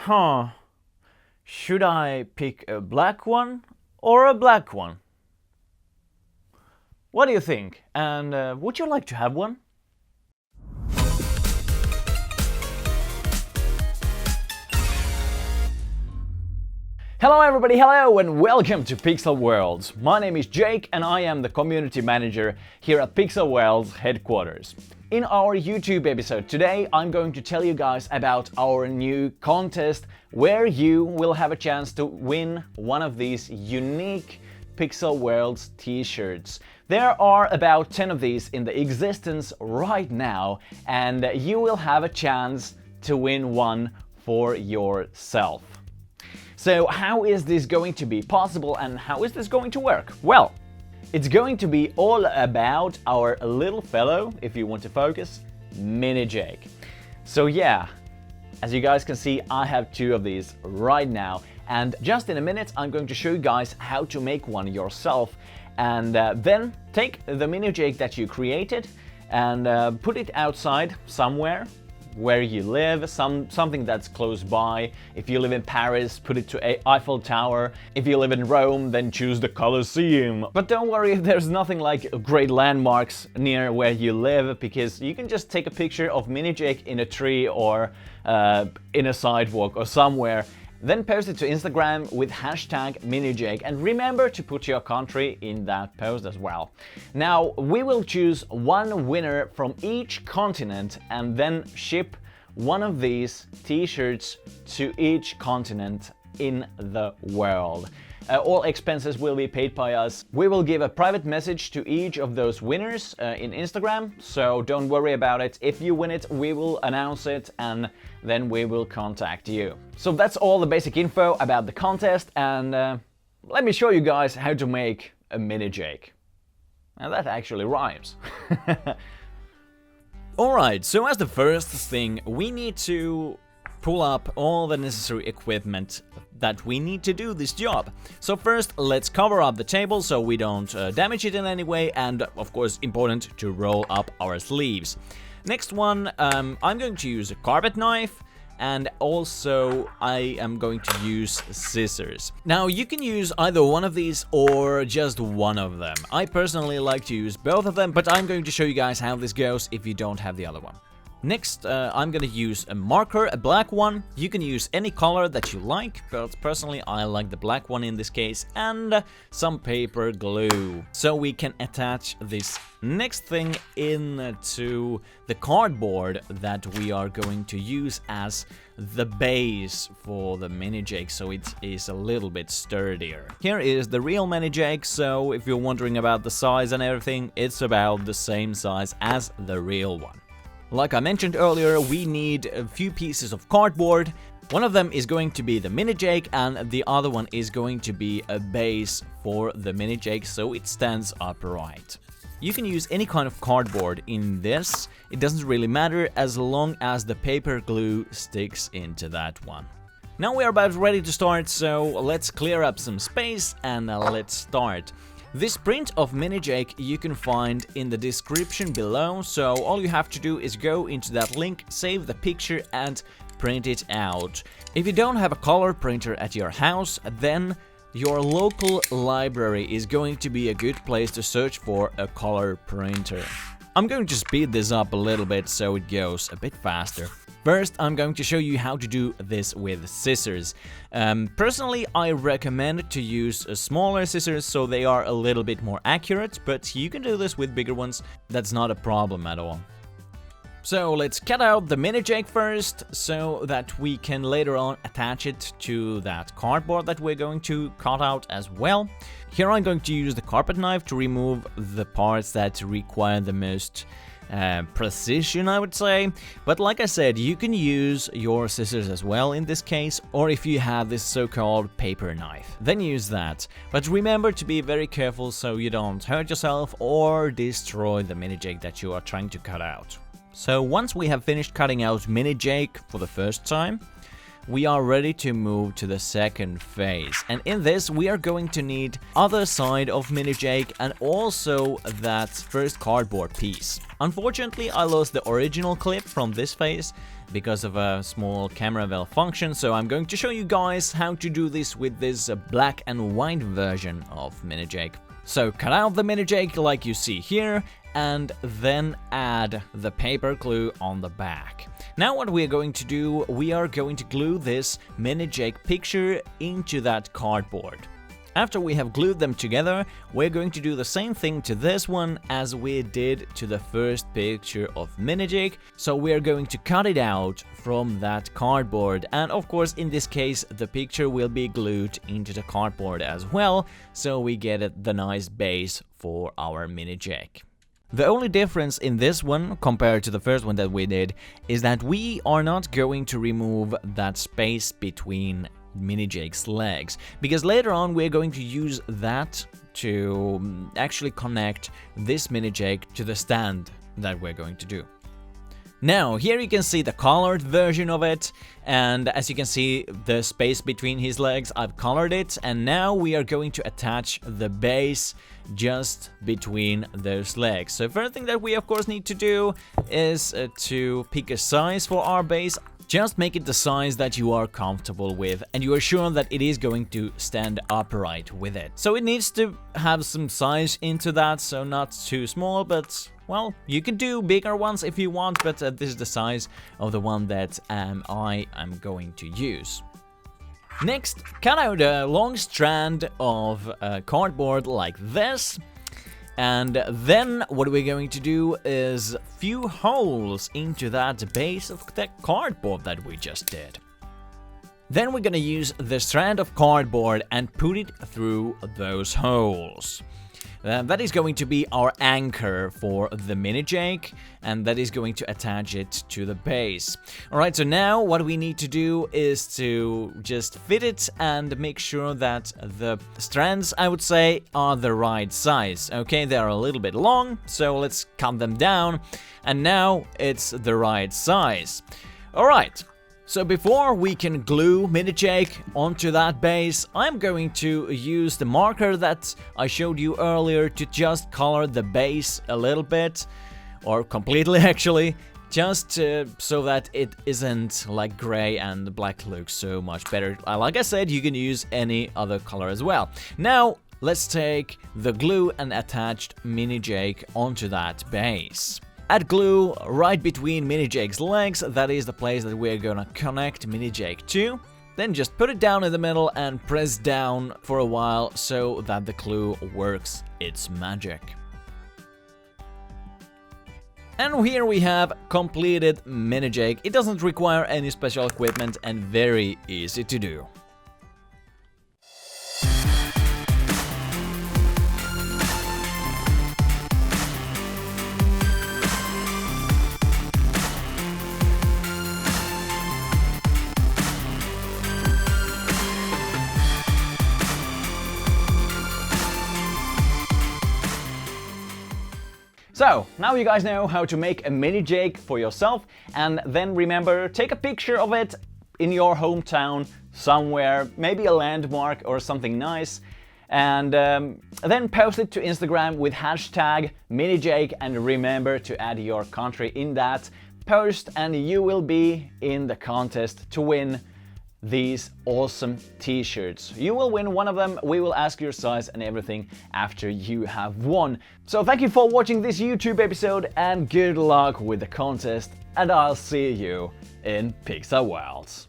Huh. Should I pick a black one or a black one? What do you think? And would you like to have one? Hello everybody, hello and welcome to Pixel Worlds. My name is Jake and I am the community manager here at Pixel Worlds headquarters. In our YouTube episode today, I'm going to tell you guys about our new contest where you will have a chance to win one of these unique Pixel Worlds t-shirts. There are about 10 of these in the existence right now, and you will have a chance to win one for yourself. So how is this going to be possible and how is this going to work? Well, it's going to be all about our little fellow, if you want to focus, Mini Jake. So yeah, as you guys can see, I have two of these right now, and just in a minute I'm going to show you guys how to make one yourself, and then take the Mini Jake that you created and put it outside somewhere where you live, something that's close by. If you live in Paris, put it to Eiffel Tower. If you live in Rome, then choose the Colosseum. But don't worry if there's nothing like great landmarks near where you live, because you can just take a picture of Mini Jake in a tree or in a sidewalk or somewhere, then post it to Instagram with hashtag MiniJake, and remember to put your country in that post as well. Now, we will choose one winner from each continent and then ship one of these t-shirts to each continent in the world. All expenses will be paid by us. We will give a private message to each of those winners in Instagram, so don't worry about it. If you win it, we will announce it and then we will contact you. So that's all the basic info about the contest, and let me show you guys how to make a Mini Jake. Now that actually rhymes. Alright, so as the first thing, we need to pull up all the necessary equipment that we need to do this job. So first, let's cover up the table so we don't damage it in any way, and of course important to roll up our sleeves. Next one, I'm going to use a carpet knife, and also I am going to use scissors. Now you can use either one of these or just one of them. I personally like to use both of them, but I'm going to show you guys how this goes if you don't have the other one. Next, I'm gonna use a marker, a black one. You can use any color that you like, but personally I like the black one in this case, and some paper glue, so we can attach this next thing into the cardboard that we are going to use as the base for the Mini Jake, so it is a little bit sturdier. Here is the real Mini Jake, so if you're wondering about the size and everything, it's about the same size as the real one. Like I mentioned earlier, we need a few pieces of cardboard. One of them is going to be the Mini Jake and the other one is going to be a base for the Mini Jake so it stands upright. You can use any kind of cardboard in this, it doesn't really matter as long as the paper glue sticks into that one. Now we are about ready to start, so let's clear up some space and let's start. This print of Mini Jake you can find in the description below, so all you have to do is go into that link, save the picture and print it out. If you don't have a color printer at your house, then your local library is going to be a good place to search for a color printer. I'm going to speed this up a little bit so it goes a bit faster. First, I'm going to show you how to do this with scissors. Personally, I recommend to use smaller scissors so they are a little bit more accurate, but you can do this with bigger ones, that's not a problem at all. So let's cut out the Mini Jake first, so that we can later on attach it to that cardboard that we're going to cut out as well. Here I'm going to use the carpet knife to remove the parts that require the most precision, I would say, but like I said, you can use your scissors as well in this case, or if you have this so-called paper knife, then use that. But remember to be very careful so you don't hurt yourself or destroy the Mini Jake that you are trying to cut out. So once we have finished cutting out Mini Jake for the first time, we are ready to move to the second phase. And in this, we are going to need other side of Mini Jake and also that first cardboard piece. Unfortunately, I lost the original clip from this phase because of a small camera malfunction, so I'm going to show you guys how to do this with this black and white version of Mini Jake. So cut out the Mini Jake like you see here, and then add the paper glue on the back. Now what we are going to do, we are going to glue this Mini Jake picture into that cardboard. After we have glued them together, we're going to do the same thing to this one as we did to the first picture of Mini Jake. So we're going to cut it out from that cardboard, and of course in this case the picture will be glued into the cardboard as well, so we get the nice base for our Mini Jake. The only difference in this one compared to the first one that we did is that we are not going to remove that space between Mini Jake's legs, because later on we're going to use that to actually connect this Mini Jake to the stand that we're going to do. Now, here you can see the colored version of it, and as you can see the space between his legs, I've colored it, and now we are going to attach the base just between those legs. So first thing that we of course need to do is to pick a size for our base. Just make it the size that you are comfortable with and you are sure that it is going to stand upright with it. So it needs to have some size into that, so not too small, but well, you can do bigger ones if you want, but this is the size of the one that I am going to use. Next, cut out a long strand of cardboard like this. And then what we're going to do is few holes into that base of the cardboard that we just did. Then we're gonna use the strand of cardboard and put it through those holes. That is going to be our anchor for the Mini Jake, and that is going to attach it to the base. Alright, so now what we need to do is to just fit it and make sure that the strands, I would say, are the right size. Okay, they are a little bit long, so let's cut them down, and now it's the right size. Alright. So before we can glue Mini Jake onto that base, I'm going to use the marker that I showed you earlier to just color the base a little bit, or completely actually, just so that it isn't like gray and black looks so much better. Like I said, you can use any other color as well. Now, let's take the glue and attach Mini Jake onto that base. Add glue right between Mini Jake's legs, that is the place that we're gonna connect Mini Jake to. Then just put it down in the middle and press down for a while so that the glue works its magic. And here we have completed Mini Jake. It doesn't require any special equipment and very easy to do. So, now you guys know how to make a Mini Jake for yourself, and then remember, take a picture of it in your hometown somewhere, maybe a landmark or something nice, and then post it to Instagram with hashtag MiniJake, and remember to add your country in that post and you will be in the contest to win these awesome t-shirts. You will win one of them, we will ask your size and everything after you have won. So thank you for watching this YouTube episode and good luck with the contest, and I'll see you in Pixar Worlds.